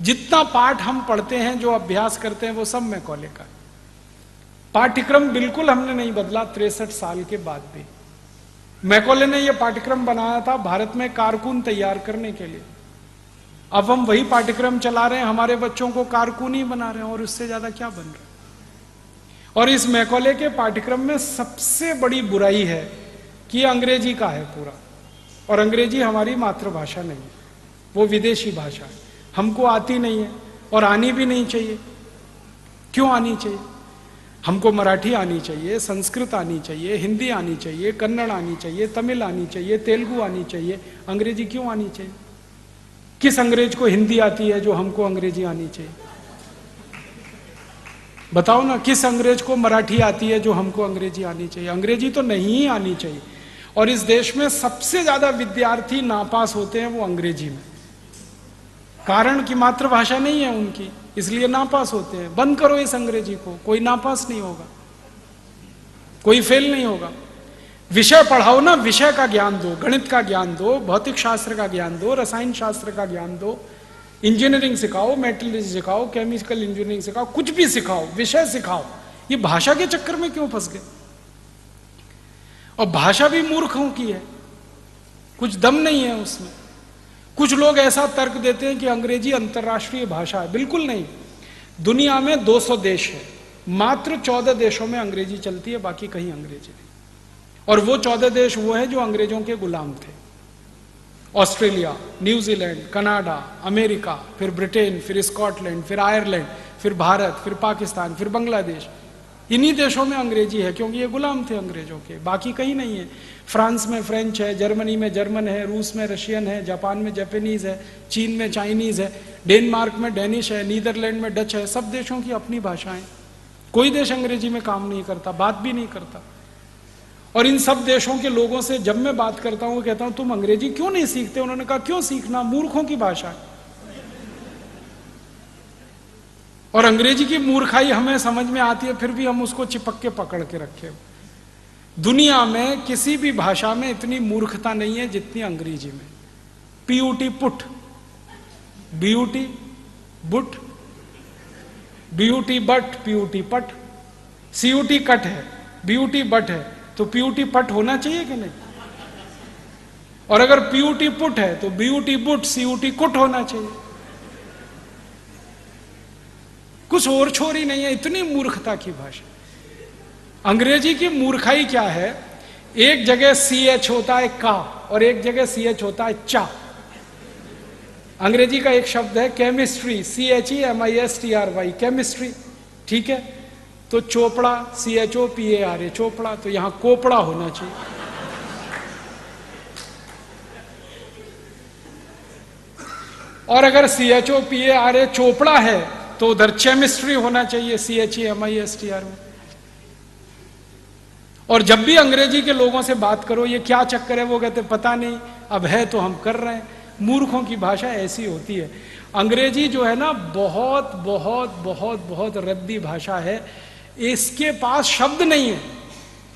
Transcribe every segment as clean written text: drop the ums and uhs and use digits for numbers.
जितना पाठ हम पढ़ते हैं, जो अभ्यास करते हैं, वो सब मैकॉले का। पाठ्यक्रम बिल्कुल हमने नहीं बदला 63 साल के बाद भी। मैकॉले ने यह पाठ्यक्रम बनाया था भारत में कारकुन तैयार करने के लिए। अब हम वही पाठ्यक्रम चला रहे हैं, हमारे बच्चों को कारकुन ही बना रहे हैं, और उससे ज्यादा क्या बन रहा है। और इस मैकॉले के पाठ्यक्रम में सबसे बड़ी बुराई है कि अंग्रेजी का है पूरा, और अंग्रेजी हमारी मातृभाषा नहीं है, वो विदेशी भाषा है, हमको आती नहीं है और आनी भी नहीं चाहिए। क्यों आनी चाहिए? हमको मराठी आनी चाहिए, संस्कृत आनी चाहिए, हिंदी आनी चाहिए, कन्नड़ आनी चाहिए, तमिल आनी चाहिए, तेलुगु आनी चाहिए। अंग्रेजी क्यों आनी चाहिए? किस अंग्रेज को हिंदी आती है जो हमको अंग्रेजी आनी चाहिए? बताओ ना, किस अंग्रेज को मराठी आती है जो हमको अंग्रेजी आनी चाहिए? अंग्रेजी तो नहीं आनी चाहिए। और इस देश में सबसे ज्यादा विद्यार्थी नापास होते हैं वो अंग्रेजी में, कारण कि मातृभाषा नहीं है उनकी, इसलिए नापास होते हैं। बंद करो इस अंग्रेजी को, कोई नापास नहीं होगा, कोई फेल नहीं होगा। विषय पढ़ाओ ना, विषय का ज्ञान दो, गणित का ज्ञान दो, भौतिक शास्त्र का ज्ञान दो, रसायन शास्त्र का ज्ञान दो, इंजीनियरिंग सिखाओ, मेटलर्जी सिखाओ, केमिकल इंजीनियरिंग सिखाओ, कुछ भी सिखाओ, विषय सिखाओ। ये भाषा के चक्कर में क्यों फंस गए? और भाषा भी मूर्खों की है, कुछ दम नहीं है उसमें। कुछ लोग ऐसा तर्क देते हैं कि अंग्रेजी अंतर्राष्ट्रीय भाषा है। बिल्कुल नहीं। दुनिया में 200 देश है, मात्र 14 देशों में अंग्रेजी चलती है, बाकी कहीं अंग्रेजी नहीं। और वो 14 देश वो है जो अंग्रेजों के गुलाम थे। ऑस्ट्रेलिया, न्यूजीलैंड, कनाडा, अमेरिका, फिर ब्रिटेन, फिर स्कॉटलैंड, फिर आयरलैंड, फिर भारत, फिर पाकिस्तान, फिर बांग्लादेश। इन्हीं देशों में अंग्रेजी है क्योंकि ये गुलाम थे अंग्रेजों के, बाकी कहीं नहीं है। फ्रांस में फ्रेंच है, जर्मनी में जर्मन है, रूस में रशियन है, जापान में जापानीज है, चीन में चाइनीज है, डेनमार्क में डेनिश है, नीदरलैंड में डच है। सब देशों की अपनी भाषाएं। कोई देश अंग्रेजी में काम नहीं करता, बात भी नहीं करता। और इन सब देशों के लोगों से जब मैं बात करता हूं, कहता हूं तुम अंग्रेजी क्यों नहीं सीखते? उन्होंने कहा क्यों सीखना, मूर्खों की भाषा है। और अंग्रेजी की मूर्खाई हमें समझ में आती है, फिर भी हम उसको चिपक के पकड़ के रखे। दुनिया में किसी भी भाषा में इतनी मूर्खता नहीं है जितनी अंग्रेजी में। PUT put, BUT boot, BUT but, PUT पट, सीयूटी कट है, बीयूटी बट है, तो पीयूटी पट होना चाहिए कि नहीं? और अगर पीयूटी पुट है तो बीयूटी बुट, सीयूटी कुट होना चाहिए। कुछ और छोर ही नहीं है, इतनी मूर्खता की भाषा। अंग्रेजी की मूर्खाई क्या है? एक जगह CH होता है का, और एक जगह CH होता है चा। अंग्रेजी का एक शब्द है केमिस्ट्री, CHEMISTRY, केमिस्ट्री, ठीक है? तो चोपड़ा, CHOPARA, चोपड़ा, तो यहां कोपड़ा होना चाहिए। और अगर CHOPARA चोपड़ा है तो उधर केमिस्ट्री होना चाहिए CHEMISTRY में। और जब भी अंग्रेजी के लोगों से बात करो ये क्या चक्कर है, वो कहते पता नहीं, अब है तो हम कर रहे हैं। मूर्खों की भाषा ऐसी होती है। अंग्रेजी जो है ना, बहुत बहुत बहुत बहुत रद्दी भाषा है। इसके पास शब्द नहीं है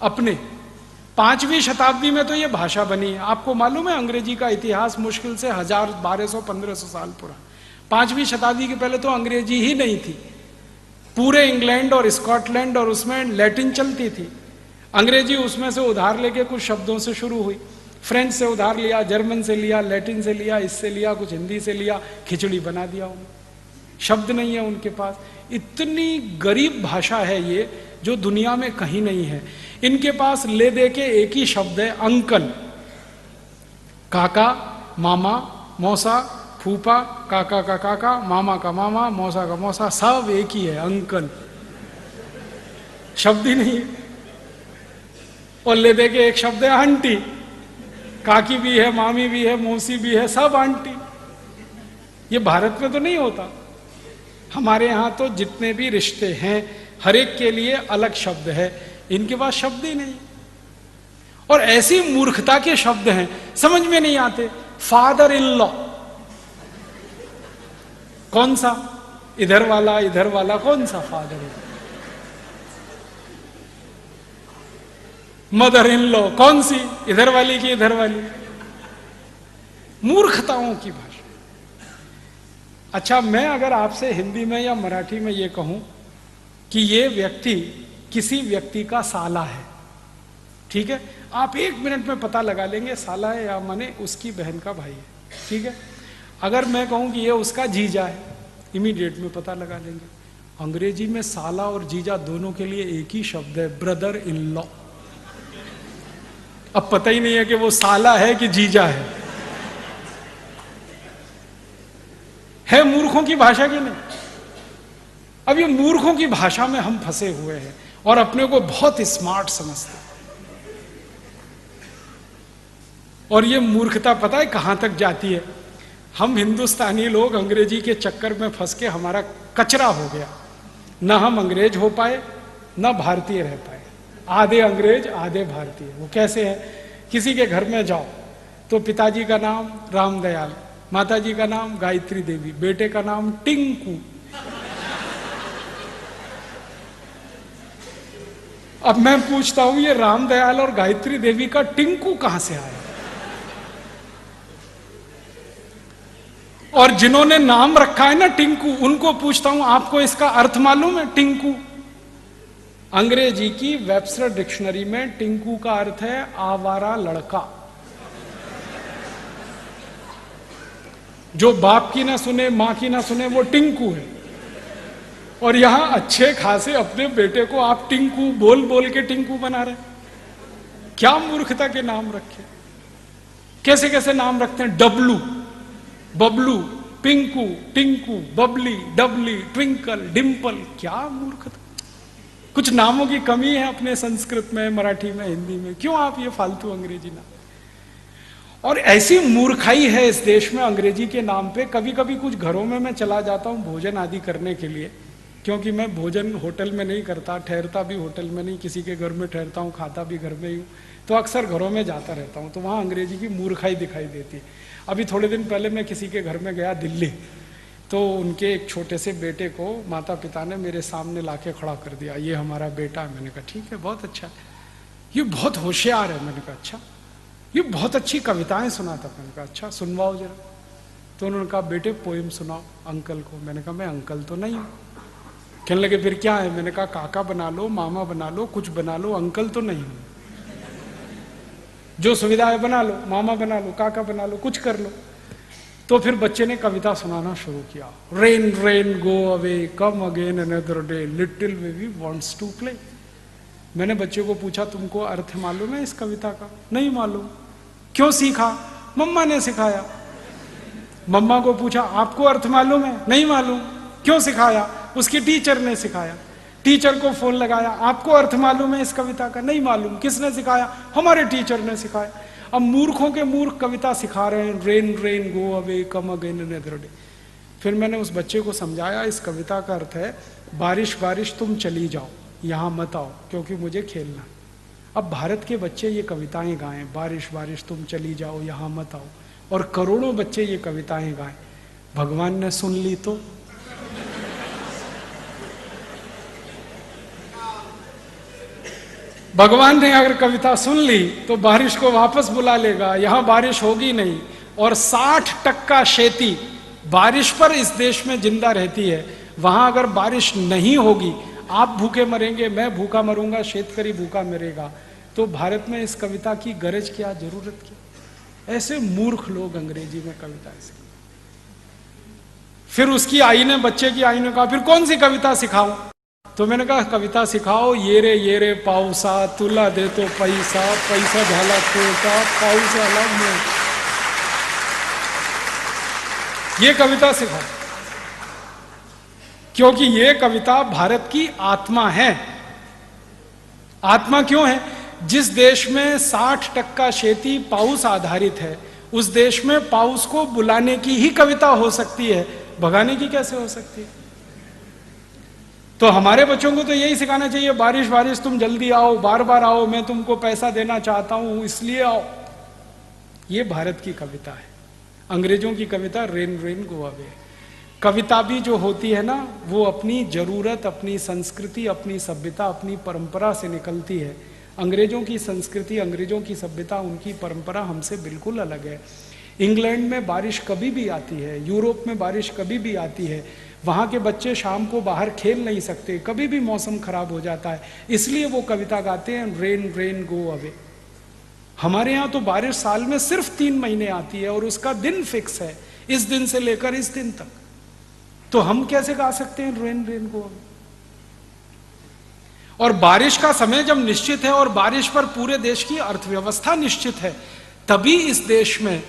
अपने। 5वीं शताब्दी में तो ये भाषा बनी है। आपको मालूम है अंग्रेजी का इतिहास मुश्किल से 1000, 1200, 1500 साल पुराना। 5वीं शताब्दी के पहले तो अंग्रेजी ही नहीं थी। पूरे इंग्लैंड और स्कॉटलैंड और उसमें लैटिन चलती थी। अंग्रेजी उसमें से उधार लेके कुछ शब्दों से शुरू हुई। फ्रेंच से उधार लिया, जर्मन से लिया, लैटिन से लिया, इससे लिया, कुछ हिंदी से लिया, खिचड़ी बना दिया उन्होंने। शब्द नहीं है उनके पास। इतनी गरीब भाषा है ये, जो दुनिया में कहीं नहीं है। इनके पास ले दे के एक ही शब्द है, अंकल। काका, मामा, मौसा, फूफा, काका का काका, मामा का मामा, मौसा का मौसा, सब एक ही है, अंकल। शब्द ही नहीं है। और ले दे के एक शब्द है आंटी। काकी भी है, मामी भी है, मौसी भी है, सब आंटी। ये भारत में तो नहीं होता। हमारे यहां तो जितने भी रिश्ते हैं हर एक के लिए अलग शब्द है। इनके पास शब्द ही नहीं। और ऐसी मूर्खता के शब्द हैं समझ में नहीं आते। फादर इन लॉ, कौन सा? इधर वाला कौन सा father in? Mother in law कौन सी? इधर वाली की इधर वाली? मूर्खताओं की भाषा। अच्छा, मैं अगर आपसे हिंदी में या मराठी में ये कहूं कि ये व्यक्ति किसी व्यक्ति का साला है, ठीक है, आप 1 मिनट में पता लगा लेंगे साला है या माने उसकी बहन का भाई है, ठीक है। अगर मैं कहूं कि ये उसका जीजा है, इमीडिएट में पता लगा लेंगे। अंग्रेजी में साला और जीजा दोनों के लिए एक ही शब्द है, ब्रदर इन लॉ। अब पता ही नहीं है कि वो साला है कि जीजा है मूर्खों की भाषा की नहीं। अब ये मूर्खों की भाषा में हम फंसे हुए हैं और अपने को बहुत स्मार्ट समझते हैं। और ये मूर्खता पता है कहां तक जाती है? हम हिंदुस्तानी लोग अंग्रेजी के चक्कर में फंस के हमारा कचरा हो गया। ना हम अंग्रेज हो पाए, ना भारतीय रह पाए। आधे अंग्रेज आधे भारतीय। वो कैसे है? किसी के घर में जाओ तो पिताजी का नाम रामदयाल, माताजी का नाम गायत्री देवी, बेटे का नाम टिंकू। अब मैं पूछता हूं ये रामदयाल और गायत्री देवी का टिंकू कहां से आया? और जिन्होंने नाम रखा है ना टिंकू, उनको पूछता हूं आपको इसका अर्थ मालूम है? टिंकू अंग्रेजी की वेबस्टर डिक्शनरी में टिंकू का अर्थ है आवारा लड़का, जो बाप की ना सुने मां की ना सुने, वो टिंकू है। और यहां अच्छे खासे अपने बेटे को आप टिंकू बोल बोल के टिंकू बना रहे। क्या मूर्खता के नाम रखे, कैसे कैसे नाम रखते हैं। डब्लू, बबलू, पिंकू, टिंकू, बबली, डबली, ट्विंकल, डिंपल। क्या मूर्खता। कुछ नामों की कमी है अपने संस्कृत में, मराठी में, हिंदी में। क्यों आप ये फालतू अंग्रेजी नाम? और ऐसी मूर्खाई है इस देश में अंग्रेजी के नाम पे। कभी कभी कुछ घरों में मैं चला जाता हूं भोजन आदि करने के लिए, क्योंकि मैं भोजन होटल में नहीं करता, ठहरता भी होटल में नहीं, किसी के घर में ठहरता हूँ, खाता भी घर में ही हूँ, तो अक्सर घरों में जाता रहता हूँ, तो वहाँ अंग्रेजी की मूर्खाई दिखाई देती है। अभी थोड़े दिन पहले मैं किसी के घर में गया दिल्ली, तो उनके एक छोटे से बेटे को माता पिता ने मेरे सामने लाके खड़ा कर दिया, ये हमारा बेटा है। मैंने कहा ठीक है, बहुत अच्छा, ये बहुत होशियार है। मैंने कहा अच्छा, ये बहुत अच्छी कविताएं सुनाता। मैंने कहा अच्छा, सुनवाओ जरा। तो उन्होंने कहा बेटे पोएम सुनाओ अंकल को। मैंने कहा मैं अंकल तो नहीं हूँ। कहने लगे फिर क्या है? मैंने कहा काका बना लो, मामा बना लो, कुछ बना लो, अंकल तो नहीं हूं। जो सुविधा है बना लो, मामा बना लो, काका बना लो, कुछ कर लो। तो फिर बच्चे ने कविता सुनाना शुरू किया। Rain rain go away, come again another day, little baby wants to play. मैंने बच्चे को पूछा तुमको अर्थ मालूम है इस कविता का? नहीं मालूम। क्यों सीखा? मम्मा ने सिखाया। मम्मा को पूछा आपको अर्थ मालूम है? नहीं मालूम। क्यों सिखाया? उसके टीचर ने सिखाया। टीचर को फोन लगाया, आपको अर्थ मालूम है इस कविता का? नहीं मालूम। किसने सिखाया? हमारे टीचर ने सिखाया। अब मूर्खों के मूर्ख कविता सिखा रहे हैं, rain rain go away, come again another day. फिर मैंने उस बच्चे को समझाया इस कविता का अर्थ है बारिश बारिश तुम चली जाओ, यहां मत आओ क्योंकि मुझे खेलना। अब भारत के बच्चे ये कविताएं गाएं, बारिश बारिश तुम चली जाओ, यहां मत आओ, और करोड़ों बच्चे ये कविताएं गाएं, भगवान ने सुन ली तो? भगवान ने अगर कविता सुन ली तो बारिश को वापस बुला लेगा, यहां बारिश होगी नहीं। और 60% खेती बारिश पर इस देश में जिंदा रहती है। वहां अगर बारिश नहीं होगी, आप भूखे मरेंगे, मैं भूखा मरूंगा, शेतकरी भूखा मरेगा, तो भारत में इस कविता की गरज क्या, जरूरत क्या? ऐसे मूर्ख लोग अंग्रेजी में कविता ऐसे। फिर उसकी आई ने, बच्चे की आई ने कहा फिर कौन सी कविता सिखाऊं? तो मैंने कहा कविता सिखाओ, ये रे पाऊसा, तुला दे तो पैसा, पैसा झाला खोटा, पाऊस आला मोठा। ये कविता सिखाओ, क्योंकि ये कविता भारत की आत्मा है। आत्मा क्यों है? जिस देश में 60% खेती पाउस आधारित है, उस देश में पाउस को बुलाने की ही कविता हो सकती है, भगाने की कैसे हो सकती है? तो हमारे बच्चों को तो यही सिखाना चाहिए, बारिश बारिश तुम जल्दी आओ, बार बार आओ, मैं तुमको पैसा देना चाहता हूं इसलिए आओ। ये भारत की कविता है। अंग्रेजों की कविता रेन रेन गो अवे। कविता भी जो होती है ना, वो अपनी जरूरत, अपनी संस्कृति, अपनी सभ्यता, अपनी परंपरा से निकलती है। अंग्रेजों की संस्कृति, अंग्रेजों की सभ्यता, उनकी परंपरा हमसे बिल्कुल अलग है। इंग्लैंड में बारिश कभी भी आती है, यूरोप में बारिश कभी भी आती है, वहाँ के बच्चे शाम को बाहर खेल नहीं सकते, कभी भी मौसम खराब हो जाता है, इसलिए वो कविता गाते हैं रेन रेन गो अवे। हमारे यहाँ तो बारिश साल में सिर्फ 3 महीने आती है और उसका दिन फिक्स है, इस दिन से लेकर इस दिन तक। तो हम कैसे गा सकते हैं रेन रेन गो अवे? और बारिश का समय जब निश्चित है और बारिश पर पूरे देश की अर्थव्यवस्था निश्चित है, तभी इस देश में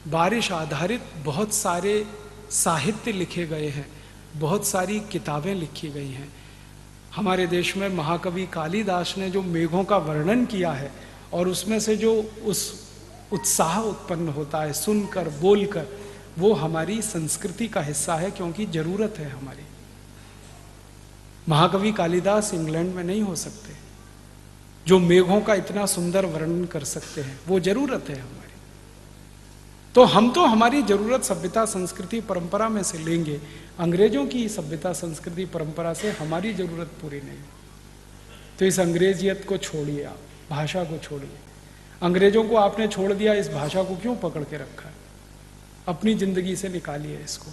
बारिश आधारित बहुत सारे साहित्य लिखे गए हैं, बहुत सारी किताबें लिखी गई हैं। हमारे देश में महाकवि कालिदास ने जो मेघों का वर्णन किया है और उसमें से जो उस उत्साह उत्पन्न होता है सुनकर बोलकर, वो हमारी संस्कृति का हिस्सा है, क्योंकि जरूरत है हमारी। महाकवि कालिदास इंग्लैंड में नहीं हो सकते, जो मेघों का इतना सुंदर वर्णन कर सकते हैं, वो जरूरत है हमारी। तो हम तो हमारी जरूरत सभ्यता संस्कृति परंपरा में से लेंगे, अंग्रेजों की सभ्यता संस्कृति परंपरा से हमारी जरूरत पूरी नहीं। तो इस अंग्रेजियत को छोड़िए, आप भाषा को छोड़िए। अंग्रेजों को आपने छोड़ दिया, इस भाषा को क्यों पकड़ के रखा है? अपनी जिंदगी से निकालिए इसको।